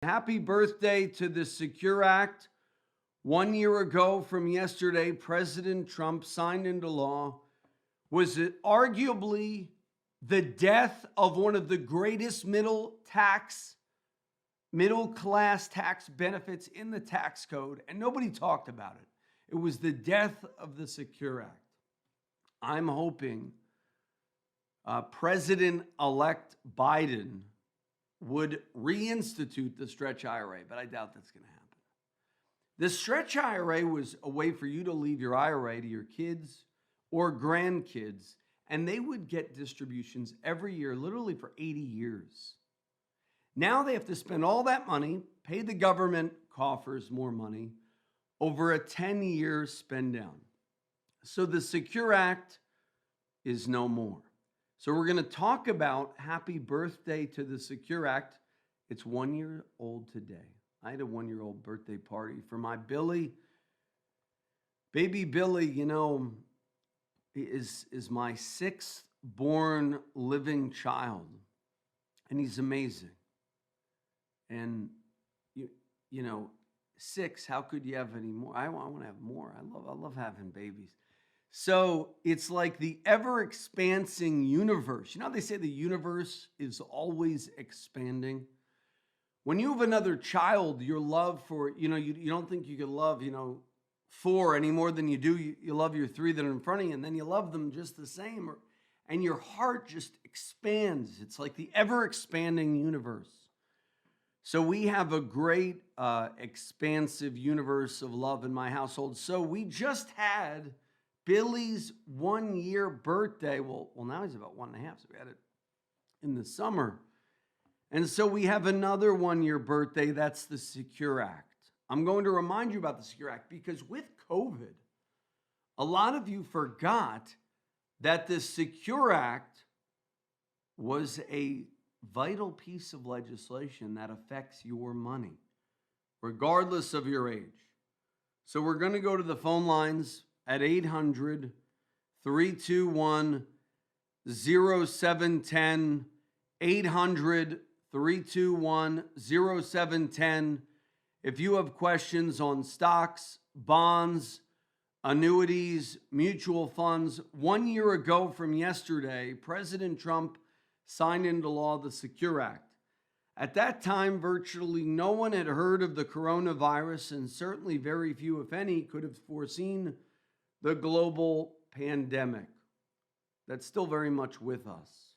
Happy birthday to the Secure Act. 1 year ago from yesterday, President Trump signed into law. Was it arguably the death of one of the greatest middle class tax benefits in the tax code? And nobody talked about it. It was the death of the Secure Act. I'm hoping President-elect Biden would reinstitute the stretch IRA, but I doubt that's going to happen. The stretch IRA was a way for you to leave your IRA to your kids or grandkids, and they would get distributions every year, literally for 80 years. Now they have to spend all that money, pay the government coffers more money over a 10-year spend down. So the Secure Act is no more. So we're going to talk about happy birthday to the Secure Act. It's 1 year old today. I had a 1-year-old birthday party for my Billy. Baby Billy, is my sixth born living child. And he's amazing. And, six, how could you have any more? I want to have more. I love having babies. So it's like the ever-expanding universe. You know how they say the universe is always expanding? When you have another child, your love for, you don't think you can love, four any more than you do. You love your three that are in front of you, and then you love them just the same. And your heart just expands. It's like the ever-expanding universe. So we have a great expansive universe of love in my household. So we just had Billy's 1-year birthday. Well, now he's about 1.5, so we had it in the summer. And so we have another 1-year birthday. That's the Secure Act. I'm going to remind you about the Secure Act because with COVID, a lot of you forgot that the Secure Act was a vital piece of legislation that affects your money, regardless of your age. So we're going to go to the phone lines at 800-321-0710, 800-321-0710. If you have questions on stocks, bonds, annuities, mutual funds, 1 year ago from yesterday, President Trump signed into law the Secure Act. At that time, virtually no one had heard of the coronavirus, and certainly very few, if any, could have foreseen the global pandemic that's still very much with us.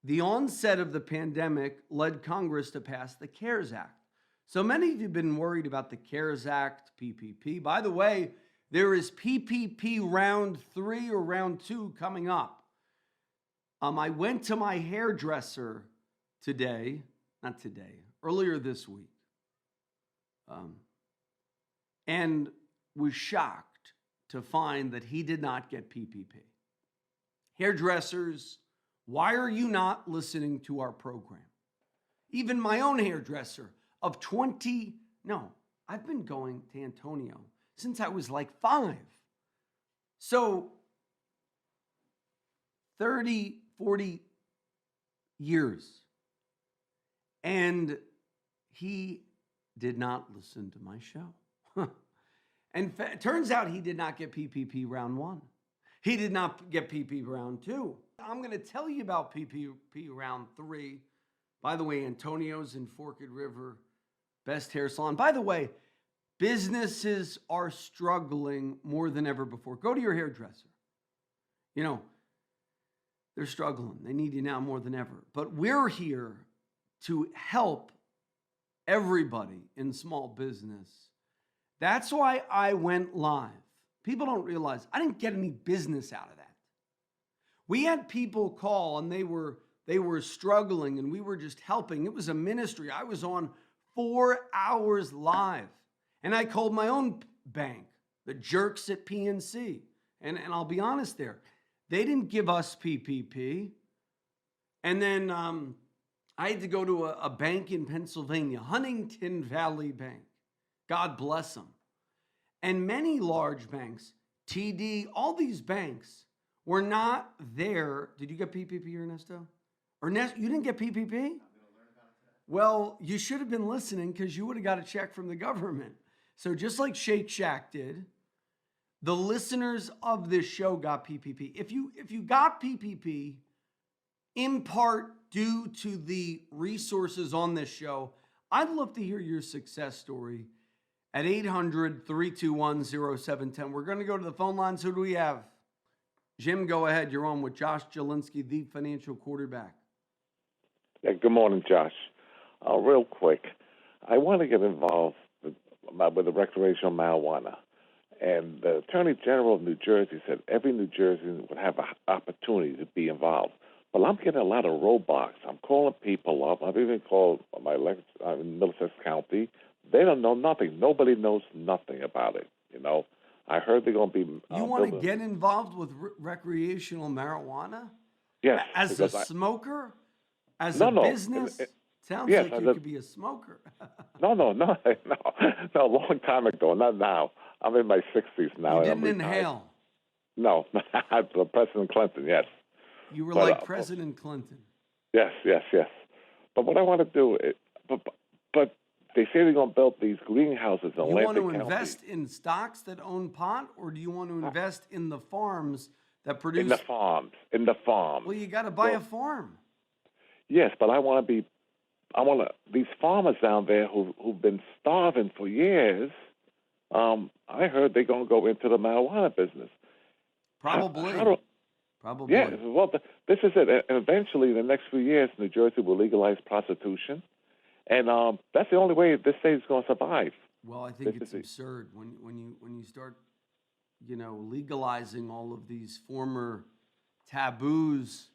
The onset of the pandemic led Congress to pass the CARES Act. So many of you have been worried about the CARES Act, PPP. By the way, there is PPP round 3 or round 2 coming up. I went to my hairdresser earlier this week, and was shocked to find that he did not get PPP. Hairdressers, why are you not listening to our program? Even my own hairdresser of I've been going to Antonio since I was like 5. So 30, 40 years. And he did not listen to my show. And it turns out he did not get PPP round 1. He did not get PPP round 2. I'm going to tell you about PPP round 3. By the way, Antonio's in Forked River, best hair salon. By the way, businesses are struggling more than ever before. Go to your hairdresser. They're struggling. They need you now more than ever. But we're here to help everybody in small business. That's why I went live. People don't realize I didn't get any business out of that. We had people call and they were struggling and we were just helping. It was a ministry. I was on 4 hours live. And I called my own bank, the jerks at PNC. And I'll be honest there. They didn't give us PPP. And then I had to go to a bank in Pennsylvania, Huntington Valley Bank. God bless them. And many large banks, TD, all these banks were not there. Did you get PPP, Ernesto? Ernesto, you didn't get PPP? Well, you should have been listening because you would have got a check from the government. So just like Shake Shack did, the listeners of this show got PPP. If you got PPP in part due to the resources on this show, I'd love to hear your success story at 800-321-0710. We're going to go to the phone lines. Who do we have? Jim, go ahead. You're on with Josh Jelinski, the financial quarterback. Yeah, good morning, Josh. Real quick, I want to get involved with the recreational marijuana. And the Attorney General of New Jersey said every New Jerseyan would have an opportunity to be involved. But I'm getting a lot of roadblocks. I'm calling people up. I've even called my in Middlesex County. They don't know nothing. Nobody knows nothing about it. I heard they're going to be. You want to get involved with recreational marijuana? Yes. As a smoker? As a business? Sounds yes, like you could be a smoker. No, a long time ago, not now. I'm in my 60s now. You didn't inhale? No, President Clinton, yes. You were like President Clinton. Yes. But what I want to do, but they say they're going to build these greenhouses in Atlantic County. You want to invest in stocks that own pot, or do you want to invest in the farms that produce? In the farms. Well, you got to buy a farm. Yes, but these farmers down there who've been starving for years, I heard they're going to go into the marijuana business. Probably. Probably. Yeah, well, this is it. And eventually, in the next few years, New Jersey will legalize prostitution. And that's the only way this state is going to survive. Well, I think it's absurd when you start, legalizing all of these former taboos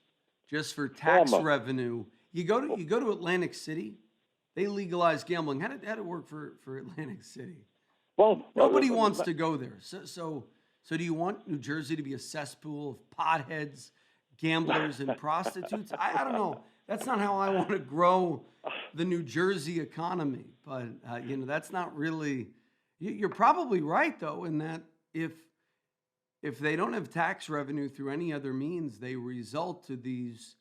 just for tax revenue. You go to Atlantic City, they legalize gambling. How did it work for Atlantic City? Well, nobody wants to go there. So do you want New Jersey to be a cesspool of potheads, gamblers, and prostitutes? I don't know. That's not how I want to grow the New Jersey economy. But that's not really. You're probably right though, in that if they don't have tax revenue through any other means, they result to these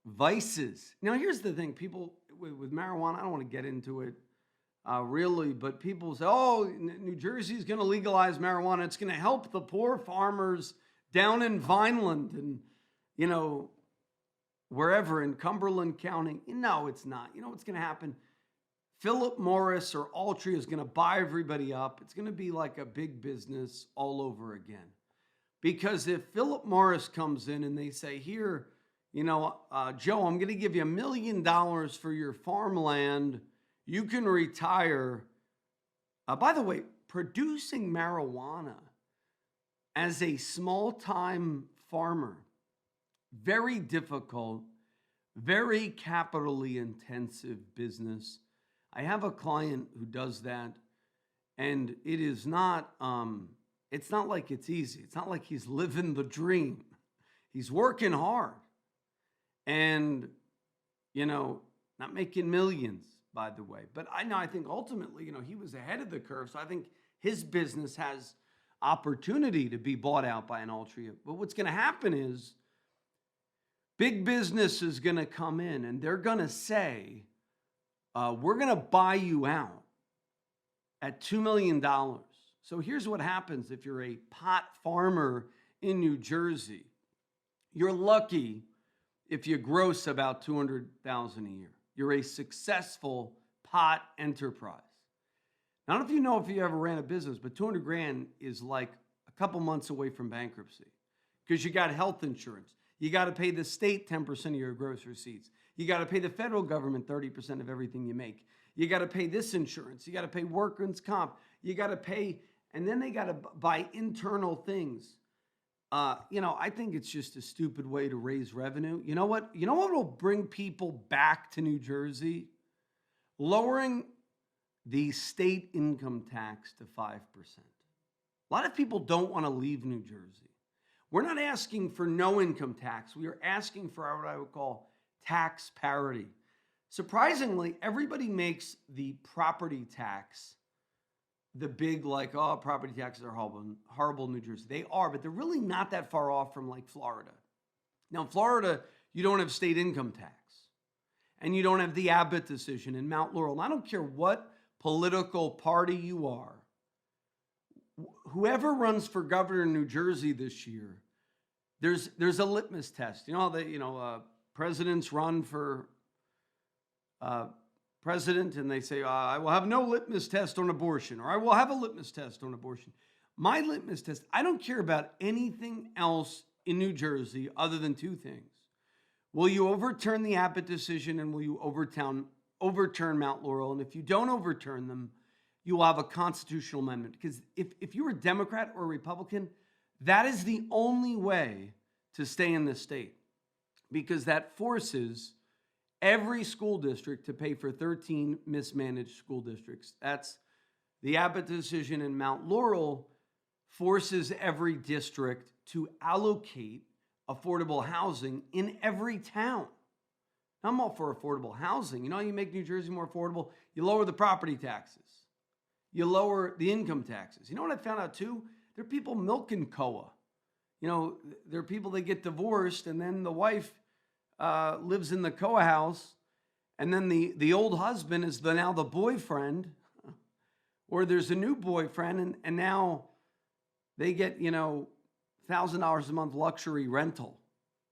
vices. Now, here's the thing: people with marijuana. I don't want to get into it. Really, but people say, oh, New Jersey is going to legalize marijuana. It's going to help the poor farmers down in Vineland and, wherever in Cumberland County. No, it's not. You know what's going to happen? Philip Morris or Altria is going to buy everybody up. It's going to be like a big business all over again. Because if Philip Morris comes in and they say, here, Joe, I'm going to give you $1 million for your farmland. You can retire. By the way, producing marijuana as a small-time farmer, very difficult, very capitally intensive business. I have a client who does that, and it is not, it's not like it's easy. It's not like he's living the dream. He's working hard and, not making millions, by the way. But I think ultimately, he was ahead of the curve. So I think his business has opportunity to be bought out by an Altria. But what's going to happen is big business is going to come in and they're going to say, we're going to buy you out at $2 million. So here's what happens if you're a pot farmer in New Jersey. You're lucky if you gross about $200,000 a year. You're a successful pot enterprise. I don't know if you know if you ever ran a business, but $200,000 is like a couple months away from bankruptcy because you got health insurance. You got to pay the state 10% of your gross receipts. You got to pay the federal government 30% of everything you make. You got to pay this insurance. You got to pay workers' comp. You got to pay, and then they got to buy internal things. I think it's just a stupid way to raise revenue. You know what? You know what will bring people back to New Jersey? Lowering the state income tax to 5%. A lot of people don't want to leave New Jersey. We're not asking for no income tax. We are asking for what I would call tax parity. Surprisingly, everybody makes the property tax the big, property taxes are horrible in New Jersey. They are, but they're really not that far off from like Florida. Now, in Florida, you don't have state income tax. and you don't have the Abbott decision in Mount Laurel. And I don't care what political party you are. Whoever runs for governor in New Jersey this year, there's a litmus test. You know that presidents run for president and they say, I will have no litmus test on abortion, or I will have a litmus test on abortion. My litmus test, I don't care about anything else in New Jersey other than two things. Will you overturn the Abbott decision, and will you overturn Mount Laurel? And if you don't overturn them, you will have a constitutional amendment. Because if you're a Democrat or a Republican, that is the only way to stay in this state, because that forces every school district to pay for 13 mismanaged school districts. That's the Abbott decision in Mount Laurel forces every district to allocate affordable housing in every town. I'm all for affordable housing. You know how you make New Jersey more affordable? You lower the property taxes. You lower the income taxes. You know what I found out too? There are people milking COA. You know, there are people that get divorced and then the wife lives in the COA house, and then the old husband is now the boyfriend, or there's a new boyfriend, and now they get, $1,000 a month luxury rental.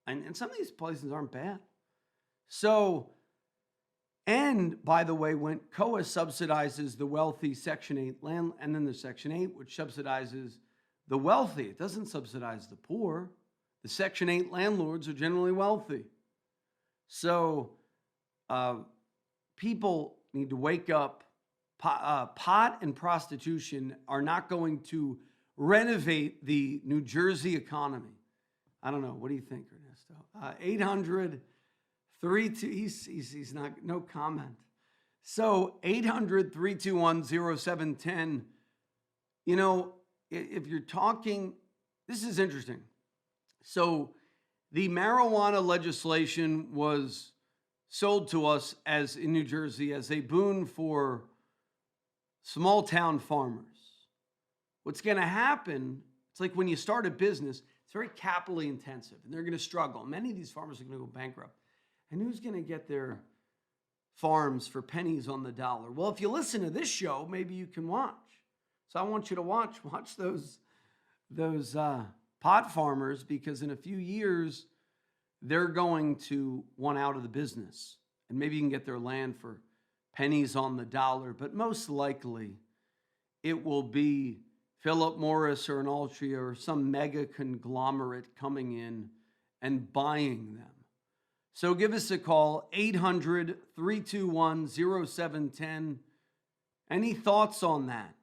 And some of these places aren't bad. So, and by the way, when COA subsidizes the wealthy Section 8 land, and then the Section 8, which subsidizes the wealthy, it doesn't subsidize the poor. The Section 8 landlords are generally wealthy. So, people need to wake up. Pot and prostitution are not going to renovate the New Jersey economy. I don't know. What do you think, Ernesto? 800-32, he's not, no comment. So 800-321-0710. If you're talking, this is interesting. So the marijuana legislation was sold to us as in New Jersey as a boon for small town farmers. What's going to happen, it's like when you start a business, it's very capitally intensive and they're going to struggle. Many of these farmers are going to go bankrupt. And who's going to get their farms for pennies on the dollar? Well, if you listen to this show, maybe you can watch. So I want you to watch those pot farmers, because in a few years, they're going to want out of the business. And maybe you can get their land for pennies on the dollar, but most likely it will be Philip Morris or an Altria or some mega conglomerate coming in and buying them. So give us a call, 800-321-0710. Any thoughts on that?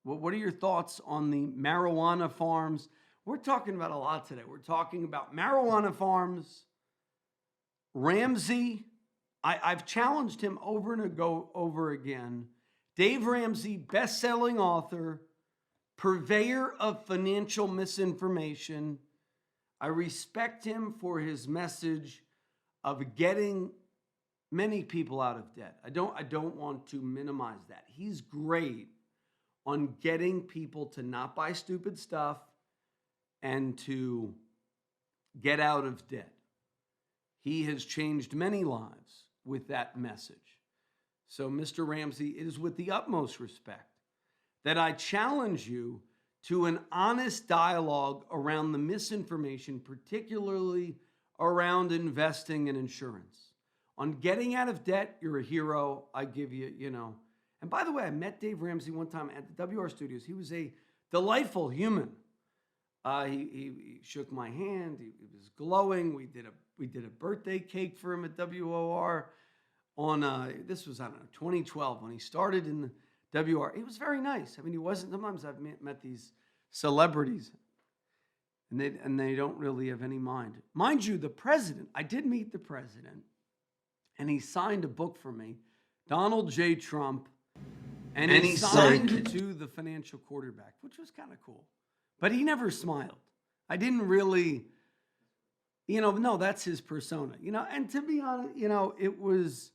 What are your thoughts on the marijuana farms? We're talking about a lot today. We're talking about marijuana farms, Ramsey. I've challenged him over and over again. Dave Ramsey, best-selling author, purveyor of financial misinformation. I respect him for his message of getting many people out of debt. I don't want to minimize that. He's great on getting people to not buy stupid stuff and to get out of debt. He has changed many lives with that message. So, Mr. Ramsey, it is with the utmost respect that I challenge you to an honest dialogue around the misinformation, particularly around investing and insurance. On getting out of debt, you're a hero. I give you, And by the way, I met Dave Ramsey one time at the WR Studios. He was a delightful human. He shook my hand. He was glowing. We did a birthday cake for him at WOR on this was, 2012 when he started in the WR. He was very nice. I mean, he wasn't. Sometimes I've met these celebrities, and they don't really have any mind. Mind you, the president. I did meet the president, and he signed a book for me, Donald J. Trump, and he signed it to the financial quarterback, which was kind of cool. But he never smiled. I didn't really, no, that's his persona, And to be honest, it was.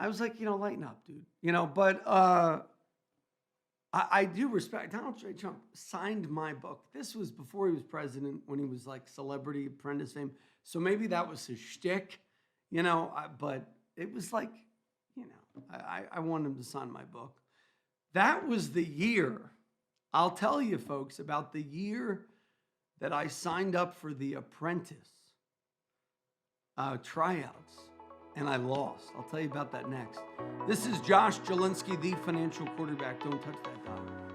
I was like, lighten up, dude. But I do respect. Donald J. Trump signed my book. This was before he was president, when he was like celebrity apprentice fame. So maybe that was his shtick, but it was like, I wanted him to sign my book. That was the year. I'll tell you, folks, about the year that I signed up for The Apprentice tryouts, and I lost. I'll tell you about that next. This is Josh Jelinski, the financial quarterback. Don't touch that dial.